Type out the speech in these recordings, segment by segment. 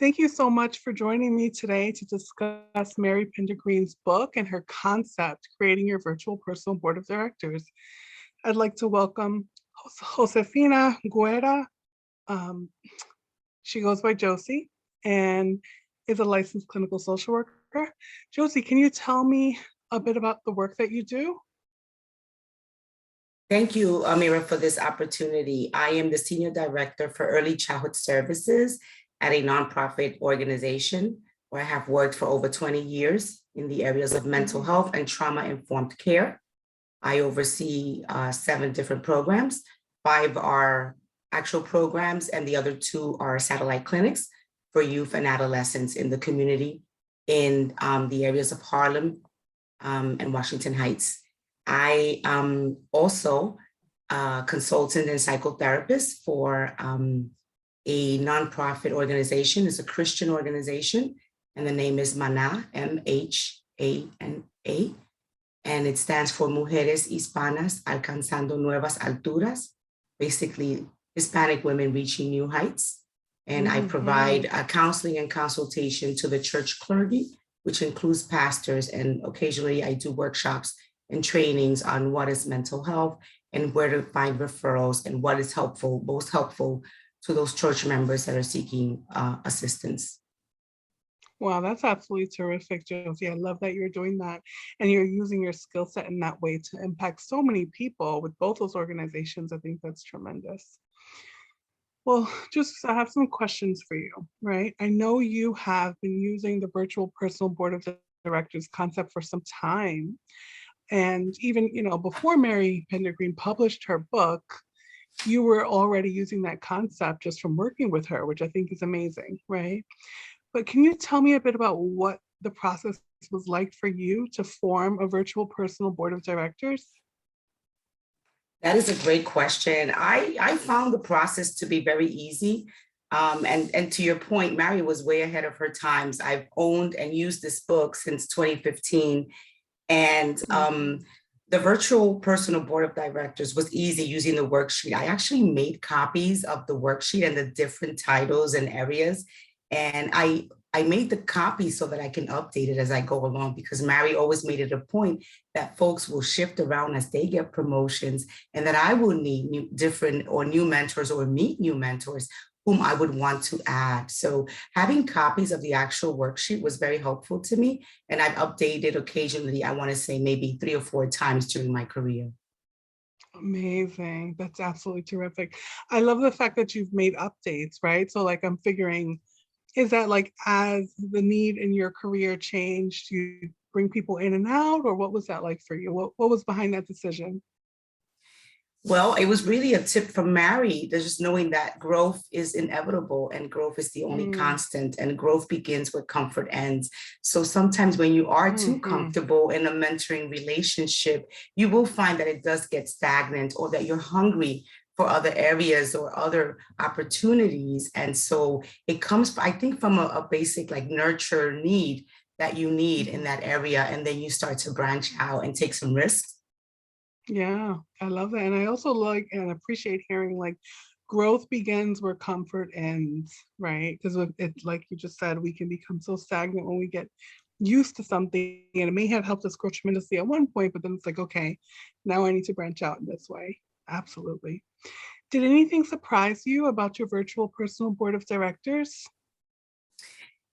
Thank you so much for joining me today to discuss Mary Pender Greene's book and her concept, Creating Your Virtual Personal Board of Directors. I'd like to welcome Josefina Guerra. Um, she goes by Josie and is a licensed clinical social worker. Josie, can you tell me a bit about the work that you do? Thank you, Amira, for this opportunity. I am the Senior Director for Early Childhood Services at a nonprofit organization where I have worked for over 20 years in the areas of mental health and trauma-informed care. I oversee 7 different programs. 5 are actual programs, and the other 2 are satellite clinics for youth and adolescents in the community in the areas of Harlem and Washington Heights. I am also a consultant and psychotherapist for a nonprofit organization. It's a Christian organization, and the name is MANA, M-H-A-N-A, and it stands for Mujeres Hispanas Alcanzando Nuevas Alturas, basically Hispanic women reaching new heights. And I provide counseling and consultation to the church clergy, which includes pastors, and occasionally I do workshops and trainings on what is mental health and where to find referrals and what is helpful, most helpful to those church members that are seeking assistance. Wow, that's absolutely terrific, Josie. I love that you're doing that and you're using your skill set in that way to impact so many people with both those organizations. I think that's tremendous. Well, just I have some questions for you, right? I know you have been using the virtual personal board of directors concept for some time. And even, before Mary Pender Greene published her book, you were already using that concept just from working with her, which I think is amazing, right? But can you tell me a bit about what the process was like for you to form a virtual personal board of directors? That is a great question. I found the process to be very easy. And to your point, Mary was way ahead of her times. I've owned and used this book since 2015. And the virtual personal board of directors was easy using the worksheet. I actually made copies of the worksheet and the different titles and areas. And I made the copy so that I can update it as I go along, because Mary always made it a point that folks will shift around as they get promotions, and that I will need new mentors or meet new mentors whom I would want to add. So having copies of the actual worksheet was very helpful to me. And I've updated occasionally, I want to say maybe 3 or 4 times during my career. Amazing. That's absolutely terrific. I love the fact that you've made updates, right? So like I'm figuring, is that like as the need in your career changed, you bring people in and out, or what was that like for you? What was behind that decision? Well, it was really a tip from Mary, just knowing that growth is inevitable and growth is the only constant, and growth begins where comfort ends. So sometimes when you are too comfortable in a mentoring relationship, you will find that it does get stagnant, or that you're hungry for other areas or other opportunities. And so it comes, I think, from a basic like nurture need that you need in that area. And then you start to branch out and take some risks. Yeah, I love that. And I also like and appreciate hearing like growth begins where comfort ends, right? Because it's like you just said, we can become so stagnant when we get used to something, and it may have helped us grow tremendously at one point, but then it's like, okay, now I need to branch out in this way. Absolutely. Did anything surprise you about your virtual personal board of directors?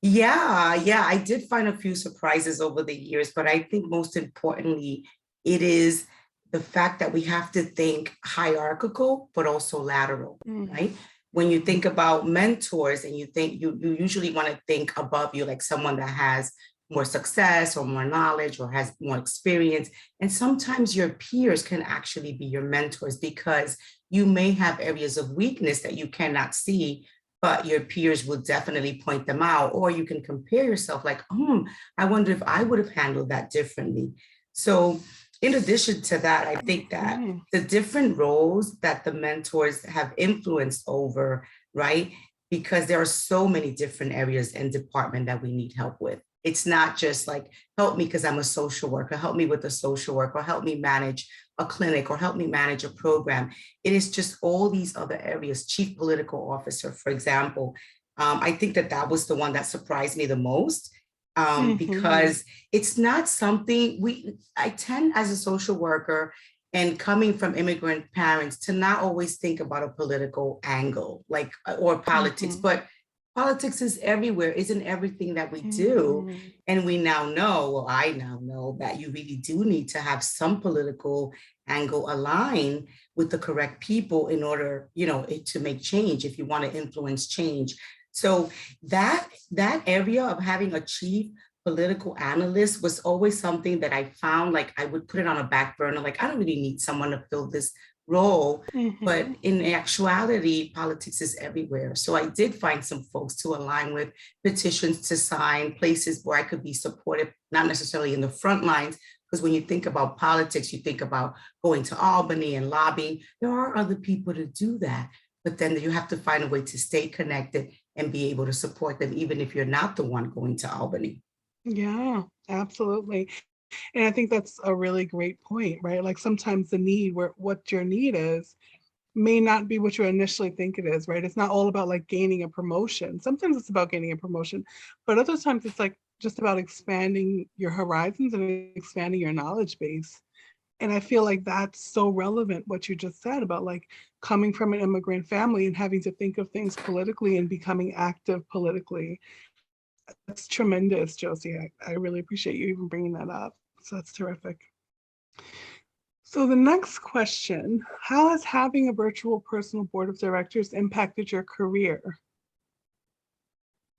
Yeah, I did find a few surprises over the years, but I think most importantly, it is the fact that we have to think hierarchical, but also lateral, right? When you think about mentors and you think you usually want to think above you, like someone that has more success or more knowledge or has more experience. And sometimes your peers can actually be your mentors, because you may have areas of weakness that you cannot see, but your peers will definitely point them out. Or you can compare yourself like, I wonder if I would have handled that differently. So in addition to that, I think that the different roles that the mentors have influenced over, right? Because there are so many different areas and department that we need help with. It's not just like, help me because I'm a social worker, help me with the social work, or help me manage a clinic, or help me manage a program. It is just all these other areas. Chief political officer, for example, I think that was the one that surprised me the most, Mhm. because it's not something I tend as a social worker and coming from immigrant parents to not always think about a political angle, like, or politics, Mhm. but politics is everywhere, isn't everything that we do. Mhm. And we now know, well, I now know that you really do need to have some political angle aligned with the correct people in order, to make change, if you want to influence change. So that area of having a chief political analyst was always something that I found like I would put it on a back burner. Like, I don't really need someone to fill this role. But Mhm. in actuality, politics is everywhere. So I did find some folks to align with, petitions to sign, places where I could be supportive, not necessarily in the front lines, because when you think about politics, you think about going to Albany and lobbying. There are other people to do that, but then you have to find a way to stay connected and be able to support them, even if you're not the one going to Albany. Yeah, absolutely. And I think that's a really great point, right? Like sometimes the need, where what your need is, may not be what you initially think it is, right? It's not all about like gaining a promotion. Sometimes it's about gaining a promotion, but other times it's like just about expanding your horizons and expanding your knowledge base. And I feel like that's so relevant, what you just said about like coming from an immigrant family and having to think of things politically and becoming active politically. That's tremendous, Josie. I really appreciate you even bringing that up. So that's terrific. So the next question, how has having a virtual personal board of directors impacted your career?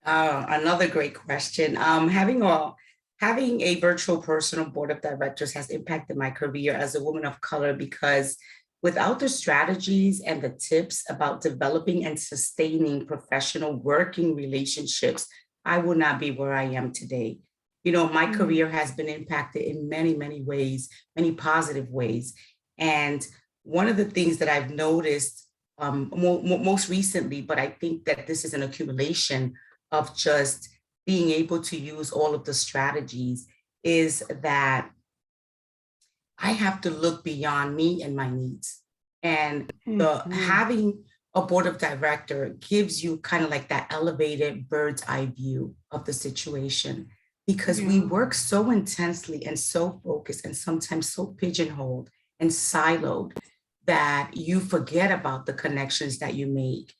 Another great question. Having a virtual personal board of directors has impacted my career as a woman of color, because without the strategies and the tips about developing and sustaining professional working relationships, I would not be where I am today. My Mm, career has been impacted in many, many ways, many positive ways. And one of the things that I've noticed, most recently, but I think that this is an accumulation of just being able to use all of the strategies, is that I have to look beyond me and my needs. And the mhm. having a board of director gives you kind of like that elevated bird's eye view of the situation, because we Yeah. work so intensely and so focused and sometimes so pigeonholed and siloed that you forget about the connections that you make.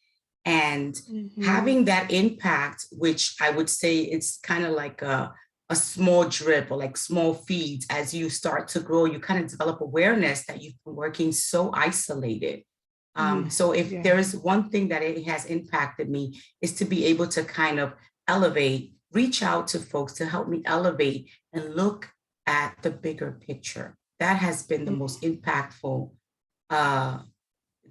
And Mhm. having that impact, which I would say it's kind of like a small drip or like small feeds, as you start to grow, you kind of develop awareness that you've been working so isolated. Mm, So if yeah. there is one thing that it has impacted me, is to be able to kind of elevate, reach out to folks to help me elevate and look at the bigger picture. That has been the Mm, most impactful, uh,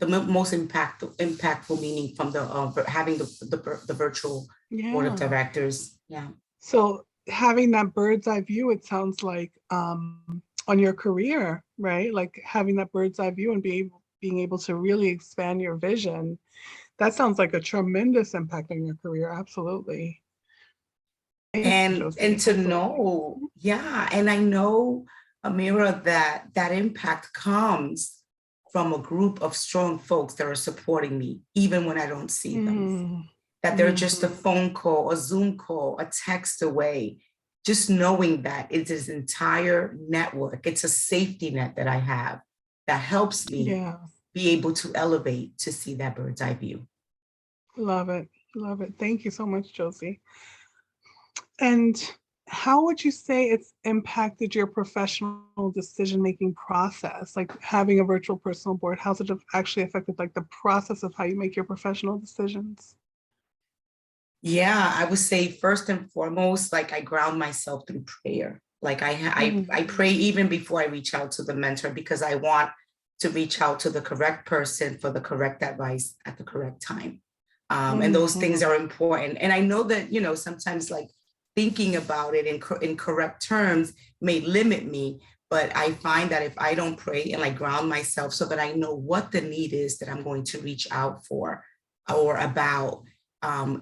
impactful meaning from the having the virtual board of yeah. directors. Yeah. So having that bird's eye view, it sounds like on your career, right? Like having that bird's eye view and being able to really expand your vision. That sounds like a tremendous impact on your career. Absolutely. Thank you, And Josie. to Absolutely. know, yeah, and I know, Amira, that impact comes from a group of strong folks that are supporting me even when I don't see them, Mm, that they're just a mhm. phone call, a Zoom call, a text away. Just knowing that it is an entire network, it's a safety net that I have that helps me Yeah, be able to elevate to see that bird's eye view. love it. Love it. Thank you so much, Josie. And how would you say it's impacted your professional decision-making process? Like having a virtual personal board, how's it actually affected like the process of how you make your professional decisions? Yeah, I would say first and foremost, like I ground myself through prayer. Like I Mhm. pray even before I reach out to the mentor, because I want to reach out to the correct person for the correct advice at the correct time. And those things Mhm. are important. And I know that, sometimes like thinking about it in correct terms may limit me, but I find that if I don't pray and like ground myself so that I know what the need is that I'm going to reach out for or about,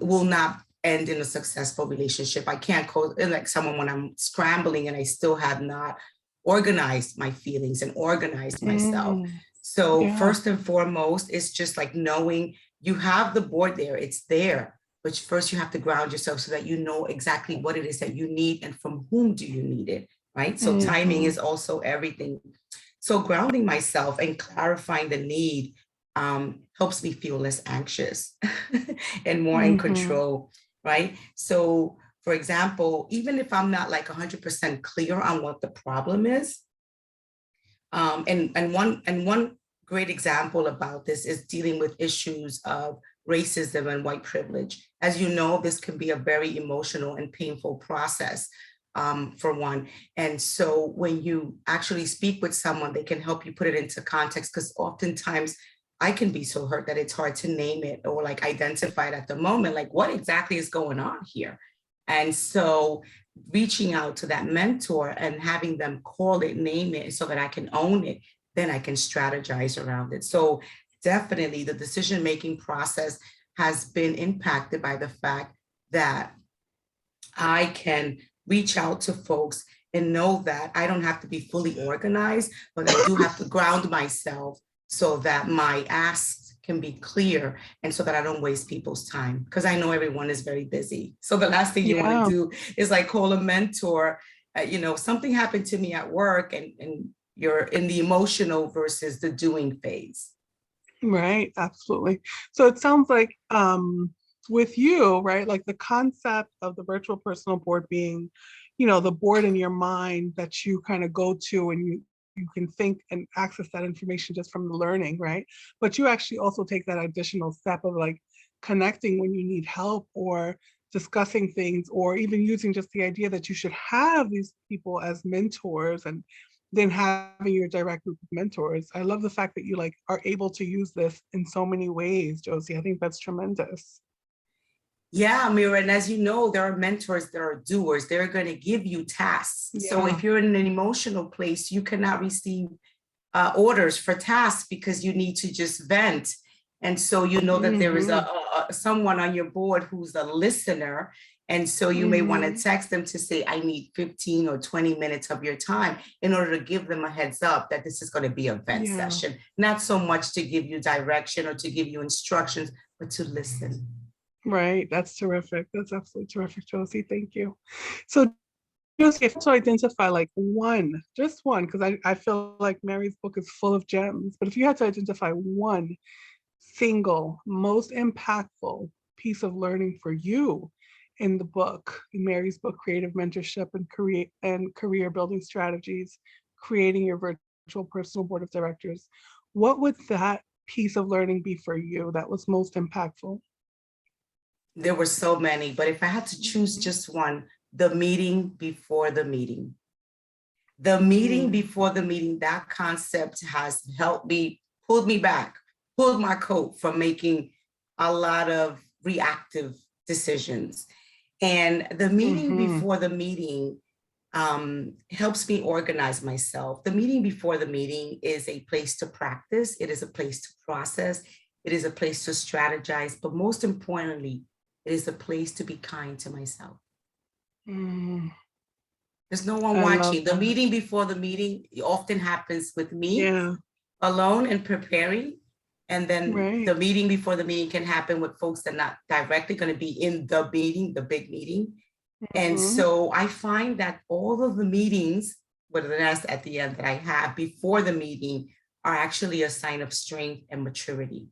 will not end in a successful relationship. I can't call like someone when I'm scrambling and I still have not organized my feelings and organized myself. Mm. So Yeah. first and foremost, it's just like knowing you have the board there, it's there. but first you have to ground yourself so that you know exactly what it is that you need and from whom do you need it, right? So timing is also everything. So grounding myself and clarifying the need helps me feel less anxious and more in control, right? So for example, even if I'm not like 100% clear on what the problem is, and one great example about this is dealing with issues of racism and white privilege. As you know, this can be a very emotional and painful process, for one. And so when you actually speak with someone, they can help you put it into context, because oftentimes I can be so hurt that it's hard to name it or like identify it at the moment, like what exactly is going on here. And so reaching out to that mentor and having them call it, name it, so that I can own it, then I can strategize around it. So definitely the decision-making process has been impacted by the fact that I can reach out to folks and know that I don't have to be fully organized, but I do have to ground myself so that my asks can be clear and so that I don't waste people's time, because I know everyone is very busy. So the last thing you want to do is like call a mentor, something happened to me at work, and you're in the emotional versus the doing phase. Right, absolutely. So it sounds like with you, right, like the concept of the virtual personal board being, the board in your mind that you kind of go to and you can think and access that information just from the learning, right? But you actually also take that additional step of like connecting when you need help or discussing things, or even using just the idea that you should have these people as mentors and then having your direct group of mentors. I love the fact that you like are able to use this in so many ways, Josie. I think that's tremendous. Yeah, Mira, and as you know, there are mentors, there are doers. They're going to give you tasks. Yeah. So if you're in an emotional place, you cannot receive orders for tasks because you need to just vent. And so you know that there is someone on your board who's a listener. And so you may want to text them to say, I need 15 or 20 minutes of your time, in order to give them a heads up that this is going to be a vent session. Not so much to give you direction or to give you instructions, but to listen. Right. That's terrific. That's absolutely terrific, Josie. Thank you. So Josie, if to identify like one, just one, because I feel like Mary's book is full of gems, but if you had to identify one single, most impactful piece of learning for you in the book, in Mary's book, Creative Mentorship and Career Building Strategies, Creating Your Virtual Personal Board of Directors, what would that piece of learning be for you that was most impactful? There were so many, but if I had to choose just one, the meeting before the meeting. The meeting before the meeting, that concept has helped me, pulled me back, pulled my coat from making a lot of reactive decisions. And the meeting before the meeting helps me organize myself. The meeting before the meeting is a place to practice. It is a place to process. It is a place to strategize. But most importantly, it is a place to be kind to myself. There's no one watching. The meeting before the meeting often happens with me alone and preparing. And then the meeting before the meeting can happen with folks that are not directly going to be in the meeting, the big meeting. And so I find that all of the meetings, whether that's at the end that I have before the meeting, are actually a sign of strength and maturity.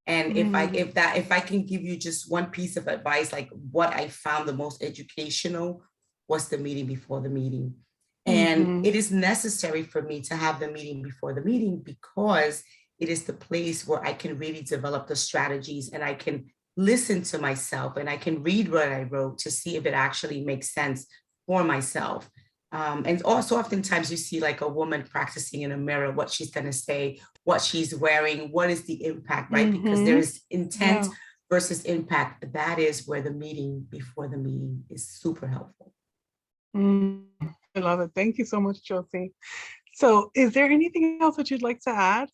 And if I can give you just one piece of advice, like what I found the most educational was the meeting before the meeting. And it is necessary for me to have the meeting before the meeting, because it is the place where I can really develop the strategies, and I can listen to myself, and I can read what I wrote to see if it actually makes sense for myself. And also oftentimes you see like a woman practicing in a mirror, what she's going to say, what she's wearing, what is the impact, right? Because there is intent versus impact. That is where the meeting before the meeting is super helpful. I love it. Thank you so much, Josie. So is there anything else that you'd like to add?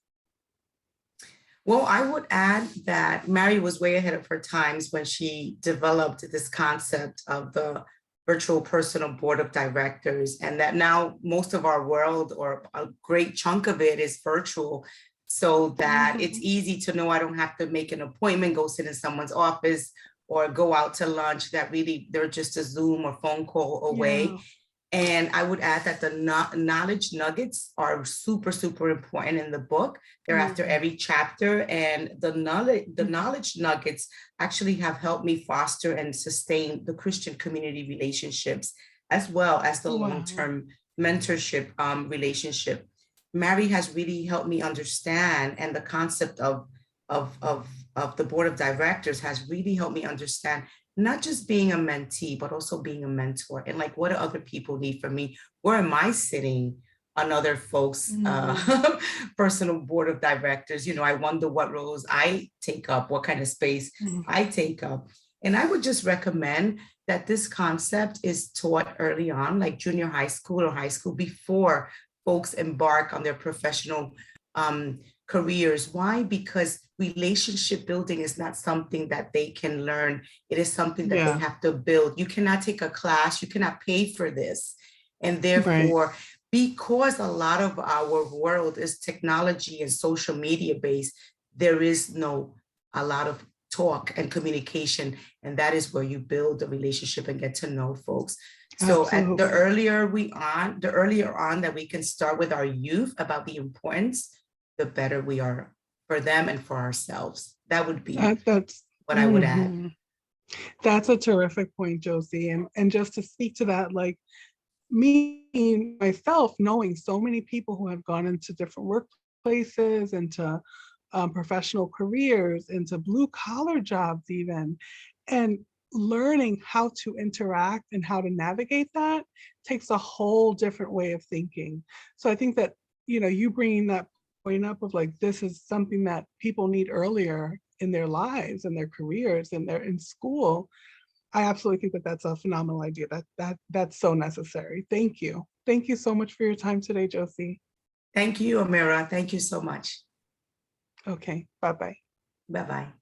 Well, I would add that Mary was way ahead of her times when she developed this concept of the virtual personal board of directors, and that now most of our world, or a great chunk of it, is virtual, so that it's easy to know I don't have to make an appointment, go sit in someone's office, or go out to lunch that really they're just a Zoom or phone call away. Yeah. And I would add that the knowledge nuggets are super, super important in the book. They're after every chapter, and the knowledge nuggets actually have helped me foster and sustain the Christian community relationships, as well as the long-term mentorship relationship. Mary has really helped me understand, and the concept of the board of directors has really helped me understand not just being a mentee, but also being a mentor. And like, what do other people need from me? Where am I sitting on other folks' personal board of directors? You know, I wonder what roles I take up, what kind of space I take up. And I would just recommend that this concept is taught early on, like junior high school or high school, before folks embark on their professional careers. Why? Because relationship building is not something that they can learn. It is something that they have to build. You cannot take a class, you cannot pay for this. And therefore, because a lot of our world is technology and social media based, there is a lot of talk and communication. And that is where you build a relationship and get to know folks. So at the earlier on that we can start with our youth about the importance, the better we are for them and for ourselves. That would be that's what I would add. That's a terrific point, Josie. And just to speak to that, like me, myself, knowing so many people who have gone into different workplaces, into professional careers, into blue collar jobs even, and learning how to interact and how to navigate that takes a whole different way of thinking. So I think that, you know, you bringing that point up of like, this is something that people need earlier in their lives and their careers, and they're in school. I absolutely think that that's a phenomenal idea. That's so necessary. Thank you. Thank you so much for your time today, Josie. Thank you, Amira. Thank you so much. Okay, bye-bye. Bye-bye.